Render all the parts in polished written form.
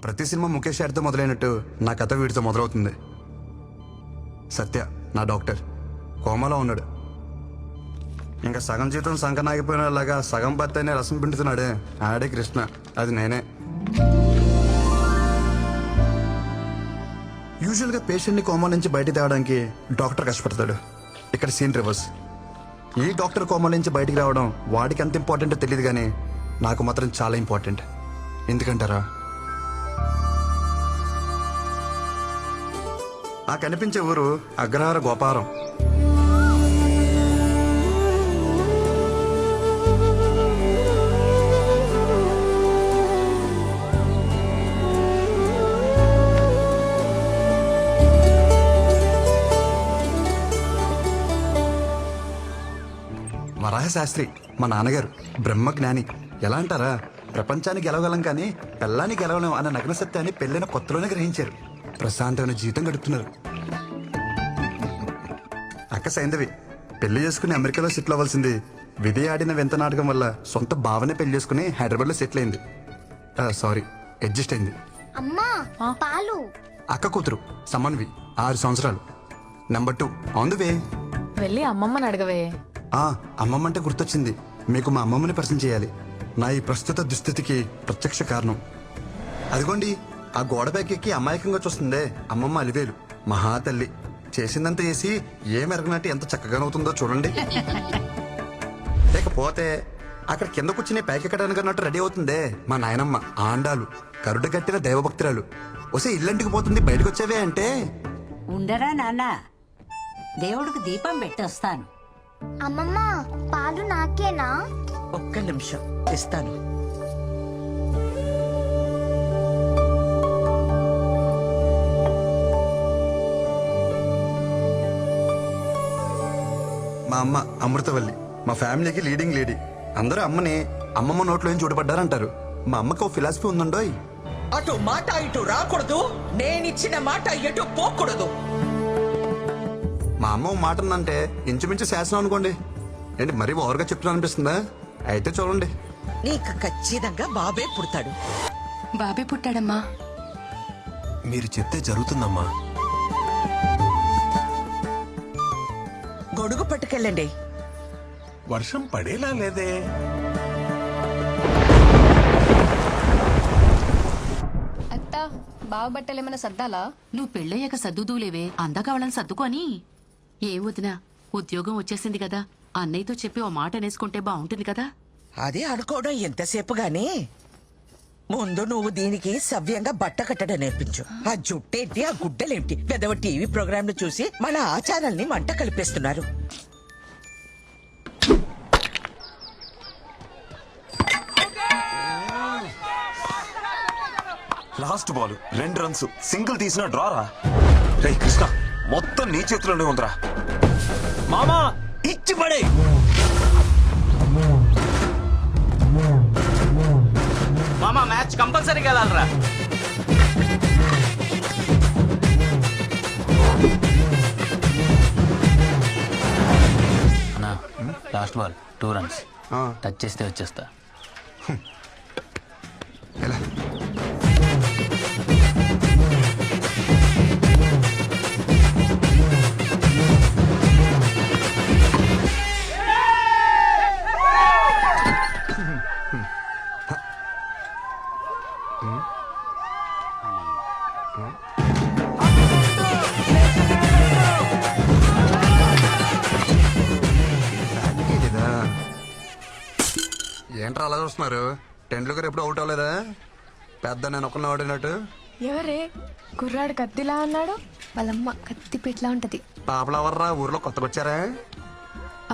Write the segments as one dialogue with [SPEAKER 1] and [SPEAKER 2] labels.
[SPEAKER 1] ప్రతి సినిమా ముఖేష్ గారితో మొదలైనట్టు నా కథ వీడితో మొదలవుతుంది. సత్య నా డాక్టర్ కోమాలో ఉన్నాడు. ఇంకా సగం జీతం సంకన ఆగిపోయినలాగా సగం భర్తనే రసం పిండుతున్నాడే ఆడే కృష్ణ, అది నేనే. యూజువల్గా పేషెంట్ని కోమా నుంచి బయట తేవడానికి డాక్టర్ కష్టపడతాడు. ఇక్కడ సీన్ రివర్స్. ఈ డాక్టర్ కోమా నుంచి బయటికి రావడం వాడికి ఎంత ఇంపార్టెంటో తెలియదు, కానీ నాకు మాత్రం చాలా ఇంపార్టెంట్. ఎందుకంటారా, ఆ కనిపించే ఊరు అగ్రహార గోపారం. వరాహ శాస్త్రి మా నాన్నగారు బ్రహ్మజ్ఞాని. ఎలా అంటారా, ప్రపంచానికి గెలవగలం కానీ పెళ్ళాన్ని గెలవలేం అన్న నగ్న సత్యాన్ని పెళ్ళైన కొత్తలోనే గ్రహించారు. ప్రశాంతమైన జీవితం గడుపుతున్నారు. అక్క సైంధవి పెళ్లి చేసుకుని అమెరికాలో సెటిల్ అవ్వాల్సింది విధి ఆడిన వింత నాటకం వల్ల సొంత భావనే పెళ్లి చేసుకుని హైదరాబాద్లో సెటిల్ అయింది. సారీ, అడ్జస్ట్ అయింది.
[SPEAKER 2] అమ్మా పాలు.
[SPEAKER 1] అక్క కూతురు సమన్వి 6 సంవత్సరాలు. Number 2 on the way.
[SPEAKER 3] వెళ్ళి అమ్మమ్మని అడగవే.
[SPEAKER 1] అమ్మమ్మ అంటే గుర్తొచ్చింది, మీకు మా అమ్మమ్మని పరిచయం చేయాలి. నా ఈ ప్రస్తుత దుస్థితికి ప్రత్యక్ష కారణం. అదిగోండి ఆ గోడ ఎక్కి అమాయకంగా చూస్తుందే అమ్మమ్మ అలివేలు. మహాతల్లి చేసిందంత చేసి ఏమెరగనట్టు ఎంత చక్కగానవుతుందో చూడండి. లేకపోతే అక్కడ కింద కూర్చుని పైకెక్కడానికి అన్నట్టు రెడీ అవుతుందే మా నాయనమ్మ ఆండాలు, కరుడు కట్టిన దైవభక్తురాలు. వస్తే ఇల్లంటికి పోతుంది, బయటకు వచ్చేవే అంటే.
[SPEAKER 4] ఉండరా నాన్న, దేవుడికి దీపం పెట్టొస్తాను.
[SPEAKER 2] అమ్మమ్మ పాలు నాకేనా?
[SPEAKER 5] ఒక్క నిమిషం ఇస్తాను.
[SPEAKER 1] మా అమ్మ అమృతవల్లి మా ఫ్యామిలీకి లీడింగ్ లేడీ. అందరూ అమ్మని అమ్మమ్మ నోట్లో ఏం చూడబడ్డారంటారు. మా అమ్మకి ఓ ఫిలాసఫీ ఉందండోయ్.
[SPEAKER 5] అటు మాట ఇటు రాకూడదు, నేనిచ్చిన మాట ఎటు పోకూడదు.
[SPEAKER 1] మా అమ్మ ఓ మాట ఉందంటే ఇంచుమించు శాసనం అనుకోండి. ఏంటి మరీ ఓవర్గా చెప్తున్నా అనిపిస్తుందా? అయితే చూడండి.
[SPEAKER 5] నీకు ఖచ్చితంగా బాబే పుడతాడు.
[SPEAKER 3] బాబే పుట్టాడమ్మా.
[SPEAKER 6] మీరు చెప్తే జరుగుతుందమ్మా.
[SPEAKER 5] గొడుగు పట్టుకెళ్ళండి.
[SPEAKER 6] వర్షం పడేలా లేదే.
[SPEAKER 3] అత్త బావ బట్టలు ఏమైనా సర్దాలా?
[SPEAKER 7] నువ్వు పెళ్ళయ్యాక సర్దుదూలేవే, అందాక వాళ్ళని సర్దుకొని. ఏ వదినా, ఉద్యోగం వచ్చేసింది కదా, అన్నయ్యతో చెప్పి ఓ మాట అనేసుకుంటే బాగుంటుంది కదా.
[SPEAKER 5] అదే అనుకోవడం ఎంతసేపు గాని ముందు నువ్వు దీనికి సవ్యంగా బట్ట కట్టడం నేర్పించు. ఆ జుట్టేంటి, ఆ గుడ్డలేంటి, పెద్దవ టీవీ ప్రోగ్రాంలు చూసి మన ఆచారాల్ని మంట కలిపేస్తున్నారు.
[SPEAKER 6] లాస్ట్ బాల్ 2 రన్స్, సింగిల్ తీసిన డ్రారా. రే కృష్ణ, మొత్తం నీ చేతిలోనే ఉందిరా. మామా ఇచ్చి పడే.
[SPEAKER 8] మామా మ్యాచ్ కంపల్సరీగా వెళ్ళాలరా.
[SPEAKER 9] అన్నా లాస్ట్ బాల్ 2 రన్స్, టచ్ చేస్తే వచ్చేస్తా.
[SPEAKER 1] ఎలా ఏంట్రా అలా చూస్తున్నారు? టెండూల్కర్ ఎప్పుడు అవుట్ అవ్వలేదా? పెద్ద నేను ఒక్కనే ఆడినట్టు.
[SPEAKER 3] ఎవరే కుర్రాడు కత్తిలా అన్నాడు? వాళ్ళమ్మ కత్తి పెట్లా ఉంటది.
[SPEAKER 1] పాపలవర్రా ఊర్లో కొత్తగా వచ్చారా?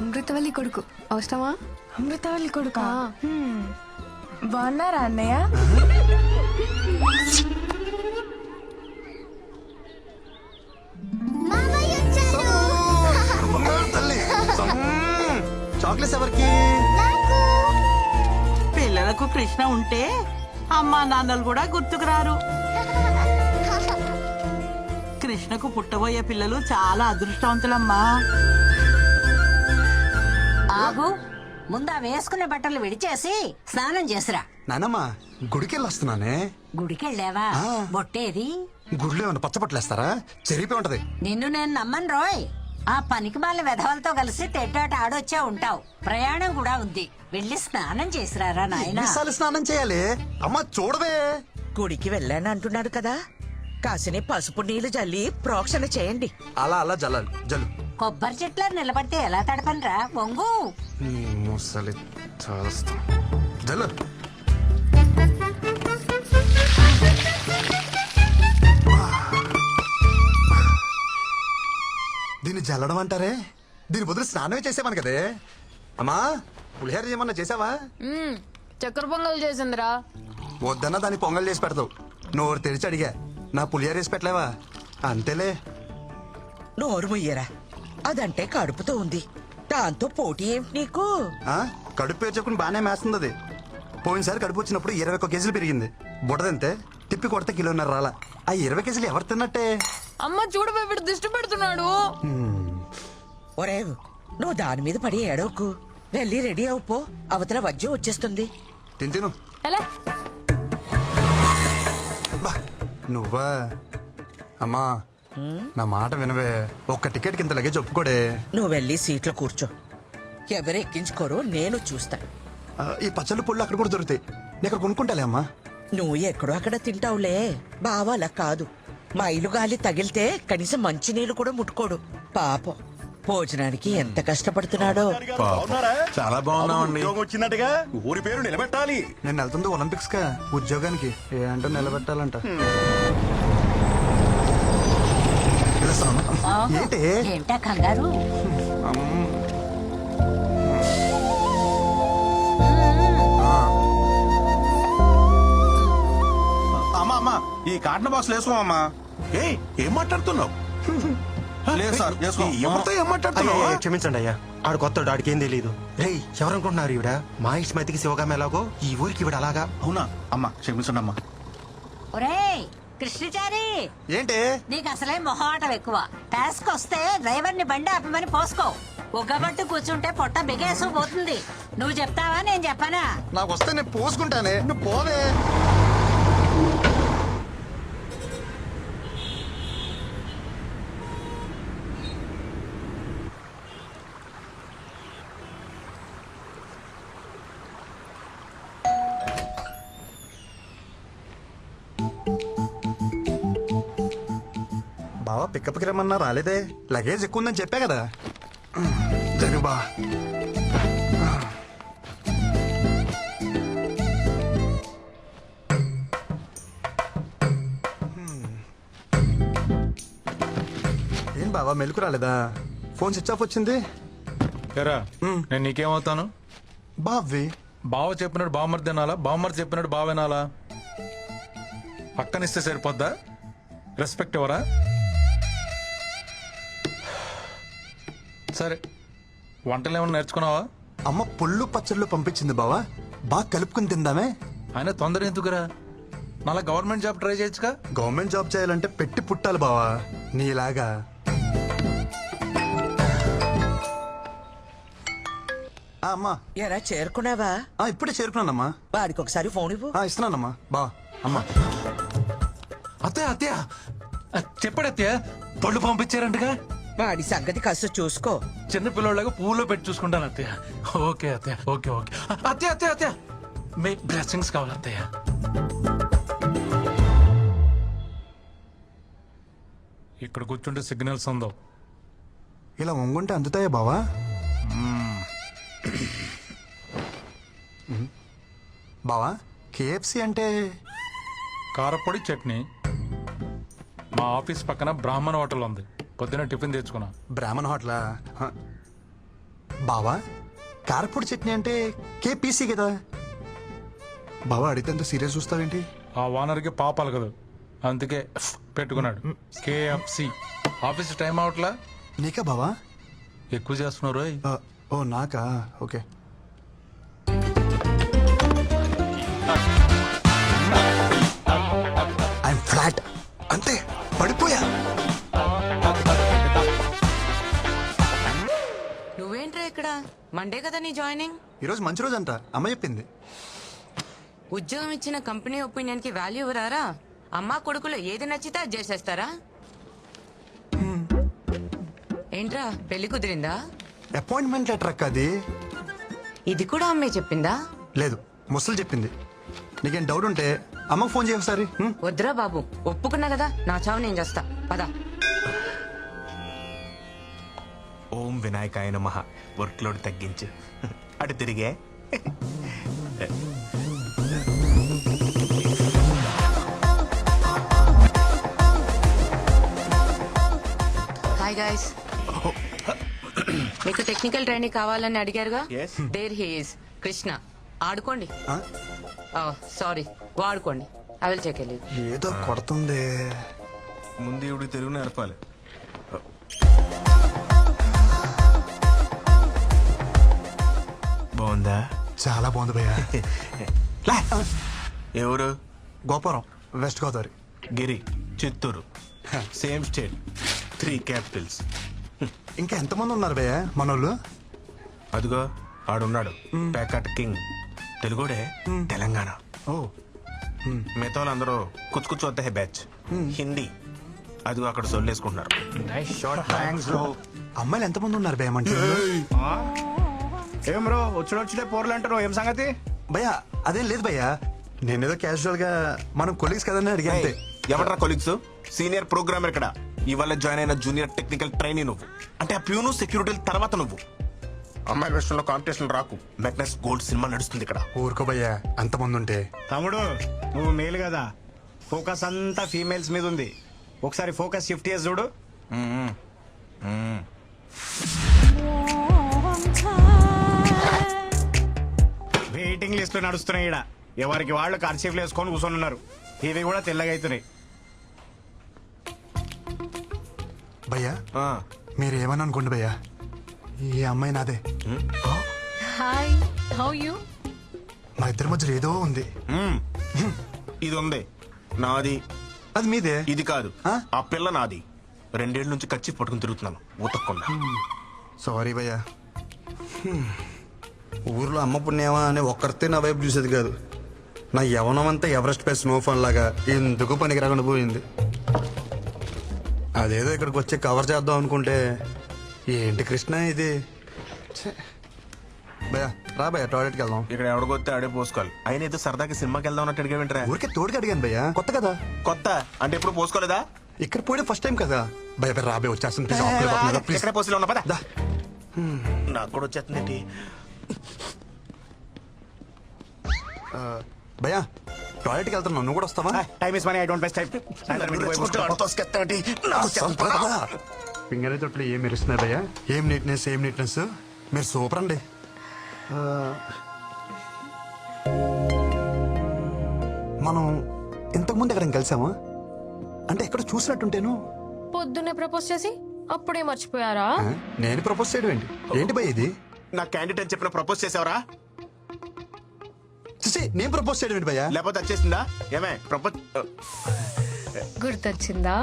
[SPEAKER 3] అమృతవల్లి కొడుకు. అవసరమా? అమృతవల్లి కొడుకా? బాగున్నారా అన్నయ్య?
[SPEAKER 1] చాక్లెట్స్ ఎవరికి?
[SPEAKER 5] పిల్లలకు కృష్ణ ఉంటే అమ్మా నాన్నలు కూడా గుర్తుకురారు. కృష్ణకు పుట్టబోయే పిల్లలు చాలా అదృష్టవంతులమ్మా.
[SPEAKER 4] ఆగు, ముందా వేసుకునే బట్టలు విడిచేసి స్నానం చేసిరా.
[SPEAKER 1] నానమ్మ గుడికి వెళ్ళి వస్తున్నానే.
[SPEAKER 4] గుడికెళ్ళావా
[SPEAKER 1] ఆ.
[SPEAKER 4] బొట్టేది
[SPEAKER 1] గుడిలో ఏమన్నా పచ్చపట్లేస్తారా? చెరిగిపోయి ఉంటది.
[SPEAKER 4] నిన్ను నేను నమ్మను రోయ్. ఆ పనికి మాల వెధవలతో కలిసి తెట్టాట ఆడొచ్చే ఉంటావు. ప్రయాణం కూడా ఉంది. వెళ్ళి స్నానం చేసిరారా నాయనా.
[SPEAKER 1] ఎన్నిసార్లు స్నానం చేయాలి? అమ్మ చూడవే.
[SPEAKER 5] గుడికి వెళ్ళాను అంటున్నాడు కదా, కాసిని పసుపు నీళ్లు జల్లి ప్రోక్షణ చేయండి.
[SPEAKER 1] అలా అలా జల్లాలి. జల్లు.
[SPEAKER 4] కొబ్బరి చెట్ల నిలబడితే ఎలా తడపనరా వంగు.
[SPEAKER 1] నీ ముసలి చేస్తా. జల్లు. దీన్ని జల్లడం అంటారే? దీని బదులు స్నానమే చేసేవాను కదే. అమ్మా పులిహోర ఏమన్నా చేసావా?
[SPEAKER 3] చక్కెర పొంగల్ చేసిందిరా.
[SPEAKER 1] వద్దన్నా దాన్ని పొంగల్ చేసి పెడతావు. నోరు తెరిచి అడిగా, నా పులిహోర వేసి పెట్టలేవా? అంతేలే.
[SPEAKER 5] నోరు ముయ్యరా, అదంటే కడుపుతో ఉంది, దాంతో పోటీ ఏమిటి నీకు?
[SPEAKER 1] ఆ? కడుపు పేర్చుకుని బాగానే మేస్తుంది అది. పోయినసారి కడుపు వచ్చినప్పుడు 21 కేజీలు పెరిగింది. బుడదంతే తిప్పి కొడితే 1.5 కిలో రాలా. ఆ 20 కేజీలు ఎవరు తిన్నట్టే?
[SPEAKER 3] అమ్మ చూడు వీడు దిష్టి పెడుతున్నాడు.
[SPEAKER 5] ఒరే, నువ్వు దాని మీద పడి ఏడవకు. వెళ్ళి రెడీ అవుపో, అవతల వజ్జం వచ్చేస్తుంది.
[SPEAKER 1] తిను.
[SPEAKER 3] ఎలా
[SPEAKER 1] బా నువ్వా? అమ్మా నా మాట వినవే. ఒక్క టికెట్ కింద లగేజ్ ఒప్పుకోడే.
[SPEAKER 5] నువ్వు వెళ్ళి సీట్లో కూర్చో. ఎవరు ఎక్కించుకోరో నేను చూస్తాను.
[SPEAKER 1] ఈ పచ్చళ్ళు పుళ్ళు అక్కడ కూడా దొరుకుతాయి. నేను ఇక్కడ కొనుక్కుంటాలే అమ్మా.
[SPEAKER 5] నువ్వు ఎక్కడో అక్కడ తింటావులే, బావా అలా కాదు. మైలు గాలి తగిలితే కనీసం మంచినీళ్ళు కూడా ముట్టుకోడు. పాపం భోజనానికి ఎంత కష్టపడుతున్నాడో.
[SPEAKER 6] చాలా బాగున్నామండి.
[SPEAKER 10] వచ్చినట్టుగా ఊరి పేరు నిలబెట్టాలి.
[SPEAKER 1] నేను వెళ్తుంది ఒలింపిక్స్ కా ఉద్యోగానికి. ఏంటో నిలబెట్టాలంట. పిలుస్తాను. ఏంటి?
[SPEAKER 4] ఏంటా కంగారు?
[SPEAKER 10] అమ్మా అమ్మా ఈ కాటన్ బాక్స్ వేసుకోమమ్మా.
[SPEAKER 6] ఏయ్ ఏం మాట్లాడుతున్నావు?
[SPEAKER 10] లేదు సార్ వేసుకో.
[SPEAKER 6] ఎవరితో ఏం మాట్లాడుతున్నావు?
[SPEAKER 11] క్షమించండి అయ్యా, ఆడు కొత్తడు, ఆడికి ఏం తెలీదు. రేయ్ ఎవరనుకుంటున్నారు ఈవిడ? మా ఇష్టమైతికి శివగామ ఎలాగో ఈ ఊరికి ఈవిడ అలాగా.
[SPEAKER 10] అవునా అమ్మా, క్షమించండి అమ్మా.
[SPEAKER 4] ఒరేయ్ కృష్ణచారి,
[SPEAKER 1] ఏంటి?
[SPEAKER 4] నీకు అసలే మొహమాటం ఎక్కువ. టాస్క్ వస్తే డ్రైవర్ ని బండి ఆపమని పోసుకో. ఉగ్గబట్టు కూర్చుంటే పొట్ట బిగేసు పోతుంది. నువ్వు చెప్తావా నేను చెప్పనా?
[SPEAKER 1] నాకు వస్తే నేను పోసుకుంటానే. నువ్వు పోవే. బావా పికప్కి రమ్మన్నా రాలేదే. లగేజ్ ఎక్కువ ఉందని చెప్పా కదా. జరుగు బా. ఏం బావా మెలకు రాలేదా? ఫోన్ స్విచ్ ఆఫ్ వచ్చింది.
[SPEAKER 12] ఎరా నేను నీకేమవుతాను?
[SPEAKER 1] బావి
[SPEAKER 12] బావ చెప్పినట్టు బామ్మర్ తినాలా, బామ్మర్ చెప్పినట్టు బావ వినాలా? పక్కనిస్తే సరిపోద్దా? రెస్పెక్ట్ ఎవరా? సరే, వంటలు ఏమన్నా నేర్చుకున్నావా?
[SPEAKER 1] అమ్మ పుల్లు పచ్చళ్ళు పంపించింది బావా, బాగా కలుపుకుని తిందామే.
[SPEAKER 12] ఆయన తొందర ఎందుకురా? మళ్ళా గవర్నమెంట్ జాబ్ ట్రై చేయొచ్చుగా.
[SPEAKER 1] గవర్నమెంట్ జాబ్ చేయాలంటే పెట్టి పుట్టాలి బావా, నీలాగా. అమ్మా
[SPEAKER 5] ఎరా చేరుకున్నావా?
[SPEAKER 1] ఇప్పుడే చేరుకున్నానమ్మా.
[SPEAKER 5] వాడికి ఒకసారి ఫోన్ ఇవ్వు.
[SPEAKER 1] ఇస్తున్నానమ్మా. బా అమ్మా.
[SPEAKER 12] అత్తయ్య అత్తయ్య చెప్పాడు అత్తయ్య, పళ్ళు పంపించారంటగా.
[SPEAKER 5] వాడి సంగతి కాస్త చూసుకో.
[SPEAKER 12] చిన్న పిల్లలాగా పువ్వులో పెట్టి చూసుకుంటాను అత్తయ్య. ఓకే అత్తయ్య, ఓకే ఓకే. అత్తయ్య అత్తయ్య అత్తయ్య మీ బ్లెస్సింగ్స్ కావాలి అత్తయ్య. ఇక్కడ కూర్చుంటే సిగ్నల్స్ ఉందో.
[SPEAKER 1] ఇలా వంగుంటే అందుతాయా బావా? బావా కేఎఫ్సి అంటే?
[SPEAKER 12] కారపొడి చట్నీ. మా ఆఫీస్ పక్కన బ్రాహ్మణ హోటల్ ఉంది, పొద్దున టిఫిన్ తెచ్చుకున్నా.
[SPEAKER 1] బ్రాహ్మణ హోటలా? బావా కారపొడి చట్నీ అంటే కేపీసీ కదా బావా? అడిగితే అంత సీరియస్ చూస్తావేంటి?
[SPEAKER 12] ఆ ఓనర్కి పాపాలు కదా, అందుకే పెట్టుకున్నాడు కేఎఫ్సి. Office time అవట్లా?
[SPEAKER 1] నీకా బావా?
[SPEAKER 12] ఎక్కువ చేస్తున్నారు.
[SPEAKER 1] ఓ నాకా? ఓకే. ఐఎమ్ ఫ్లాట్ అంతే, పడిపోయా.
[SPEAKER 3] నువ్వేంట్రా ఇక్కడ? మండే కదా నీ జాయినింగ్.
[SPEAKER 1] ఈరోజు మంచి రోజు అంట, అమ్మ చెప్పింది.
[SPEAKER 13] ఉద్యోగం ఇచ్చిన కంపెనీ ఒపీనియన్ కి వాల్యూ ఇవ్వరారా? అమ్మా కొడుకులు ఏది నచ్చితే అది చేసేస్తారా? ఏంట్రా పెళ్లి కుదిరిందా?
[SPEAKER 1] అపాయింట్మెంట్ లెటర్ అక్క అది.
[SPEAKER 13] ఇది కూడా అమ్మే చెప్పిందా?
[SPEAKER 1] లేదు, ముసలు చెప్పింది. నీకేం డౌట్ ఉంటే అమ్మకు ఫోన్ చేయ ఒకసారి.
[SPEAKER 13] వద్దురా బాబు, ఒప్పుకున్నా కదా, నా చావు నేను చేస్తా. పదా.
[SPEAKER 6] ఓం వినాయకాయ నమః. వర్క్ లోడ్ తగ్గించు. అటు తిరిగే.
[SPEAKER 13] Hi guys. మీకు టెక్నికల్ ట్రైనింగ్ కావాలని అడిగారుగా?
[SPEAKER 6] Yes.
[SPEAKER 13] There he is Krishna. ఆడుకోండి. సారీ, వాడుకోండి. I will check leave.
[SPEAKER 1] ఏదో కొడుతుంది.
[SPEAKER 6] ముందు ఇవి తెలుగు నేర్పాలి. బాగుందా?
[SPEAKER 1] చాలా బాగుంది భయ్యా.
[SPEAKER 6] ఎవరు?
[SPEAKER 1] గోపురం, west Godavari.
[SPEAKER 6] Giri, Chittoor. Same state, 3 capitals.
[SPEAKER 1] ఇంకా ఎంతమంది ఉన్నారు భయ్యా మనోళ్ళు?
[SPEAKER 6] అదిగో ఆడున్నాడు, ప్యాకట్ కింగ్. తెలుగుడే, తెలంగాణ.
[SPEAKER 1] ఓ,
[SPEAKER 6] మిగతా వాళ్ళందరూ కుచ్చు కుచ్చు వద్ద బ్యాచ్. హిందీ. అదిగో అక్కడ సొల్లేసుకుంటున్నారు.
[SPEAKER 1] అమ్మాయిలు ఎంతమంది ఉన్నారు భయ్యా మన team లో?
[SPEAKER 10] ఏం బ్రో వచ్చుడే పోర్లు అంటారు, ఏం సంగతి?
[SPEAKER 1] భయ్యా అదేం లేదు భయ్యా, నేనేదో క్యాజువల్ గా మనం కొలీగ్స్ కదని అడిగా అంతే.
[SPEAKER 6] ఎవరా కొలీగ్స్? సీనియర్ ప్రోగ్రామర్ ఇక్కడ. ఇవాళ జాయిన్ అయిన జూనియర్ టెక్నికల్ ట్రైనీ నువ్వు. అంటే ఆ ప్యూను సెక్యూరిటీ తర్వాత నువ్వు. అమ్మాయి విషయంలో కాంపిటీషన్ రాకు. మెగ్నస్ గోల్డ్ సినిమా నడుస్తుంది ఇక్కడ.
[SPEAKER 1] ఊరుకో భయ్యా, అంతమంది ఉంటే.
[SPEAKER 10] తమ్ముడు నువ్వు మేలు కదా, ఫోకస్ అంతా ఫీమేల్స్ మీద ఉంది. ఒకసారి ఫోకస్ షిఫ్ట్ చేసి చూడు. వెయిటింగ్ లిస్ట్ నడుస్తున్నాయి ఈడ. ఎవరికి వాళ్ళు కర్చీఫ్లు వేసుకొని కూర్చొని ఉన్నారు. ఇవి కూడా తెల్లగా అవుతున్నాయి.
[SPEAKER 1] భయ్యా మీరు ఏమని అనుకోండి భయ్యా, ఈ అమ్మాయి నాదే.
[SPEAKER 3] Hi, how you?
[SPEAKER 1] మా ఇద్దరి మధ్యలో ఏదో ఉంది.
[SPEAKER 6] ఇది ఉంది నాది.
[SPEAKER 1] అది మీదే.
[SPEAKER 6] ఇది కాదు, ఆ పిల్ల నాది. 2 ఏళ్ల నుంచి కచ్చి పట్టుకుని తిరుగుతున్నాను ఉతక్కుండా.
[SPEAKER 1] సారీ భయ్యా. ఊర్లో అమ్మ పుణ్యమా అని ఒక్కరితే నా వైపు చూసేది కాదు. నా యవనం అంతా ఎవరెస్ట్ పై స్నోఫాన్ లాగా ఎందుకు పనికి రాకుండా పోయింది. అదేదో ఇక్కడికి వచ్చి కవర్ చేద్దాం అనుకుంటే ఏంటి కృష్ణ ఇది. భయ్యా రా భయ్యా, టాయిలెట్కి వెళ్దాం.
[SPEAKER 6] ఇక్కడ ఎవడికొస్తే ఆడే పోసుకోవాలి. అయినా ఏదో సరదాకి సినిమాకి వెళ్దాం అన్నట్టు అడిగా వింటరా?
[SPEAKER 1] ఊరికే తోడుకి అడిగాను భయ్యా, కొత్త కదా.
[SPEAKER 6] కొత్త అంటే ఎప్పుడు పోసుకోలేదా?
[SPEAKER 1] ఇక్కడ పోయడం ఫస్ట్ టైం కదా. భయ రాబే వచ్చేస్తుంది.
[SPEAKER 6] ఎక్కడ పోసిలో ఉన్నా పదా. నాకు కూడా వచ్చేస్తుంది.
[SPEAKER 1] భయ్యా టాయిలెట్కి వెళ్తున్నావు, నువ్వు కూడా వస్తావా?
[SPEAKER 10] Time is money, I don't waste time.
[SPEAKER 1] Finger తొట్లు ఏం మెరుస్తున్నాయి భయ్యా. ఏం నీట్నెస్, ఏం నీట్నెస్. మీరు సూపర్ అండి. మనం ఇంతకుముందు ఎక్కడ కలిసామా? అంటే ఎక్కడ చూసినట్టుంటేను.
[SPEAKER 3] పొద్దున్నే ప్రపోజ్ చేసి అప్పుడే మర్చిపోయారా?
[SPEAKER 1] నేను ప్రపోజ్ చేయడం ఏంటి? ఏంటి భయ్ ఇది?
[SPEAKER 6] నా క్యాండిడేట్ అని చెప్పిన ప్రపోజ్ చేసావరా?
[SPEAKER 1] నేను ప్రపోజ్ చేయడం ఏంటి భయ్యా?
[SPEAKER 6] లేకపోతే వచ్చేసిందా? ఏమే ప్రపోజ్
[SPEAKER 3] గుర్తొచ్చిందా?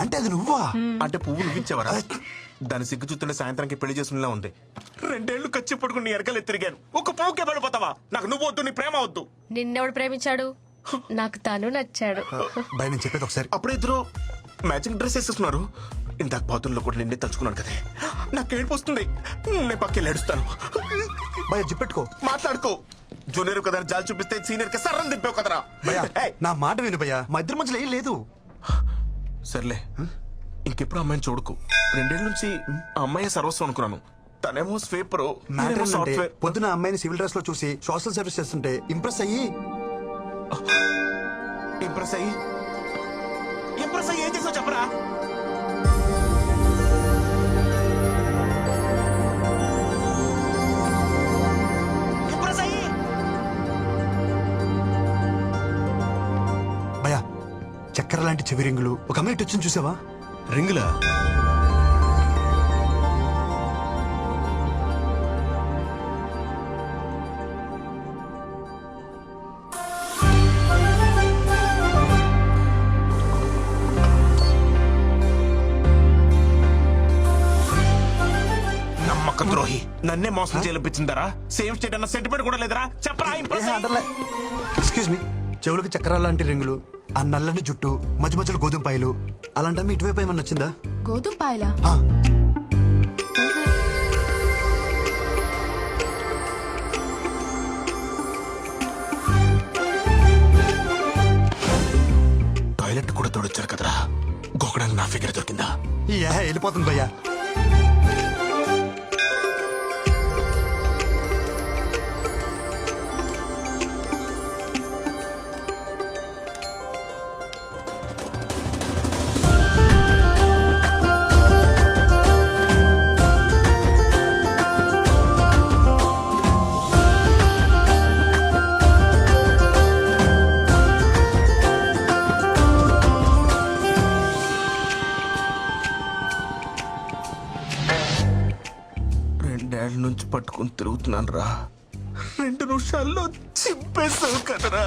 [SPEAKER 1] అంటే అది నువ్వా?
[SPEAKER 6] అంటే పువ్వు నువ్విచ్చావరా? దాని సిగ్గు చూస్తుంటే సాయంత్రానికి పెళ్లి చేసుకునేలా ఉంది. 2 ఏళ్లు ఖర్చు పట్టుకుని నీ ఎరకలు తిరిగాను. ఒక పువ్వుకే పడిపోతావా? నాకు నువ్వు వద్దు, నీ ప్రేమ వద్దు.
[SPEAKER 3] నిన్నెవడు ప్రేమించాడు? నాకు తను నచ్చాడు.
[SPEAKER 1] భయ్ నేను చెప్పేది ఒకసారి.
[SPEAKER 6] అప్పుడే ఇద్దరు మ్యాచింగ్ డ్రెస్ వేసేస్తున్నారు. ఇందాక బాత్రూంలో కూడా నిన్నే తలుచుకున్నాను కదే. నాకు ఏడుపు వస్తుంది. నేను పక్కెళ్ళి ఏడుస్తాను.
[SPEAKER 1] భయ జిప్పెట్టుకో,
[SPEAKER 6] మాట్లాడుకో. జూనియర్ కదా జాలి చూపిస్తే సీనియర్ కి సర్రం దింపావు కదరా.
[SPEAKER 1] భయ్యా నా మాట విను భయ్యా, మా ఇద్దరి మధ్యలో ఏం లేదు.
[SPEAKER 6] సర్లే, ఇంకెప్పుడు అమ్మాయిని చూడకు. 2 ఏళ్ల నుంచి ఆ అమ్మాయి సర్వస్వం అనుకున్నాను. తనేమో స్వీపర్.
[SPEAKER 1] పొద్దున అమ్మాయిని సివిల్ డ్రెస్ లో చూసి సోషల్ సర్వీస్ చేస్తుంటే ఇంప్రెస్ అయ్యి
[SPEAKER 6] ఏం చేసావు చెప్పరా?
[SPEAKER 1] భయ్యా చక్కెర లాంటి చెవి రింగులు ఒక అమ్మాయి ఇటు వచ్చింది చూసావా?
[SPEAKER 6] రింగులా? నన్నే మోసం చేయించిందరా? సేమ్ స్టేట్ అన్న సెంటిమెంట్ కూడా లేదరా? చెప్పరా ఇంప్రెస్ అయ్యి.
[SPEAKER 1] ఎక్స్క్యూజ్ మీ, చెవులకు చక్రాల లాంటి రింగులు, ఆ నల్లని జుట్టు, మధ్య మధ్యలో గోధుమ పాయలు, అలాంటి ఇటువైపు ఏమన్నా వచ్చిందా?
[SPEAKER 3] గోధుమ పాయలా?
[SPEAKER 1] ఆ,
[SPEAKER 6] టాయిలెట్ కూడా తోడొచ్చారు కదరా, గోకడానికి నా ఫిగర్ దొరికిందా?
[SPEAKER 1] వెళ్ళిపోతుంది భయ్యా.
[SPEAKER 6] రెండేళ్ల నుంచి పట్టుకుని తిరుగుతున్నాను రా, 2 నిమిషాల్లో చింపేసావు కదరా.